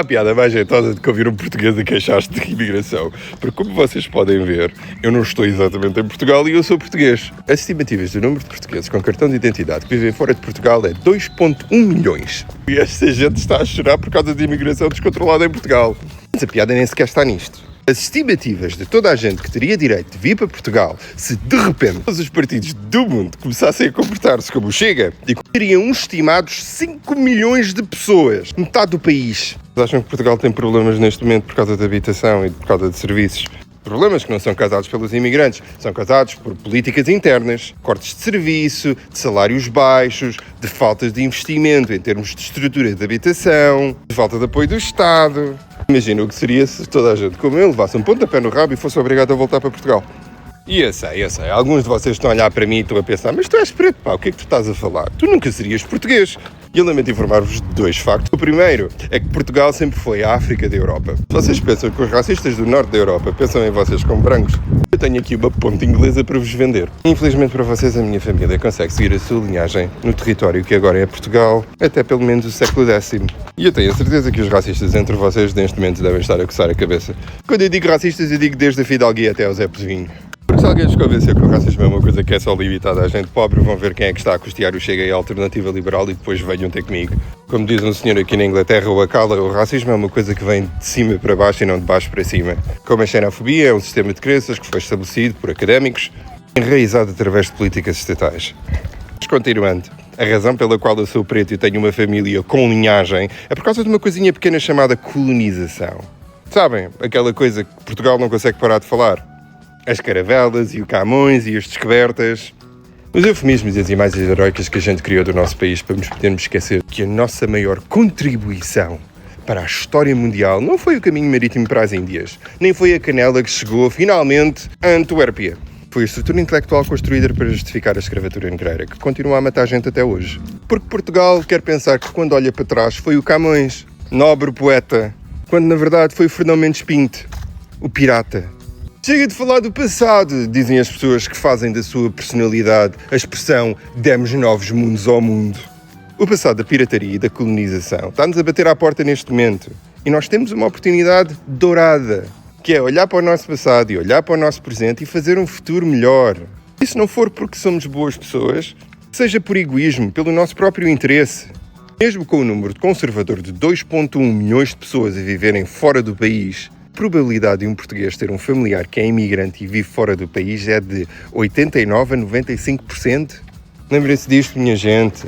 há piada mais jeitosa do que ouvir um português a queixar-se de imigração. Porque, como vocês podem ver, eu não estou exatamente em Portugal e eu sou português. As estimativas do número de portugueses com cartão de identidade que vivem fora de Portugal é 2,1 milhões. E esta gente está a chorar por causa de imigração descontrolada em Portugal. Mas a piada nem sequer está nisto. As estimativas de toda a gente que teria direito de vir para Portugal se, de repente, todos os partidos do mundo começassem a comportar-se como o Chega e teriam estimados 5 milhões de pessoas, metade do país. Acham que Portugal tem problemas neste momento por causa da habitação e por causa de serviços? Problemas que não são causados pelos imigrantes, são causados por políticas internas, cortes de serviço, de salários baixos, de faltas de investimento em termos de estrutura de habitação, de falta de apoio do Estado. Imagina o que seria se toda a gente como eu levasse um pontapé no rabo e fosse obrigado a voltar para Portugal. E eu sei, alguns de vocês estão a olhar para mim e estão a pensar, mas tu és preto, pá, o que é que tu estás a falar? Tu nunca serias português. E eu lamento informar-vos de 2 factos. O primeiro é que Portugal sempre foi a África da Europa. Se vocês pensam que os racistas do norte da Europa pensam em vocês como brancos, eu tenho aqui uma ponte inglesa para vos vender. Infelizmente para vocês, a minha família consegue seguir a sua linhagem no território que agora é Portugal, até pelo menos o século X. E eu tenho a certeza que os racistas entre vocês neste momento devem estar a coçar a cabeça. Quando eu digo racistas, eu digo desde a Fidalguia até ao Zé Pozinho. Porque se alguém os convencer que o racismo é uma coisa que é só limitada à gente pobre, vão ver quem é que está a custear o Chega e a Alternativa Liberal e depois venham ter comigo. Como diz um senhor aqui na Inglaterra, o Acala, o racismo é uma coisa que vem de cima para baixo e não de baixo para cima. Como a xenofobia é um sistema de crenças que foi estabelecido por académicos, enraizado através de políticas estatais. Mas continuando, a razão pela qual eu sou preto e tenho uma família com linhagem é por causa de uma coisinha pequena chamada colonização. Sabem, aquela coisa que Portugal não consegue parar de falar? As caravelas e o Camões e as descobertas. Os eufemismos e as imagens heroicas que a gente criou do nosso país para nos podermos esquecer que a nossa maior contribuição para a história mundial não foi o caminho marítimo para as Índias, nem foi a canela que chegou finalmente a Antuérpia. Foi a estrutura intelectual construída para justificar a escravatura negreira, que continua a matar gente até hoje. Porque Portugal quer pensar que quando olha para trás foi o Camões, nobre poeta, quando na verdade foi o Fernão Mendes Pinto, o pirata. Chega de falar do passado, dizem as pessoas que fazem da sua personalidade a expressão demos novos mundos ao mundo. O passado da pirataria e da colonização está-nos a bater à porta neste momento. E nós temos uma oportunidade dourada, que é olhar para o nosso passado e olhar para o nosso presente e fazer um futuro melhor. E se não for porque somos boas pessoas, seja por egoísmo, pelo nosso próprio interesse. Mesmo com o número de conservador de 2,1 milhões de pessoas a viverem fora do país, a probabilidade de um português ter um familiar que é imigrante e vive fora do país é de 89 a 95%. Lembrem-se disto, minha gente.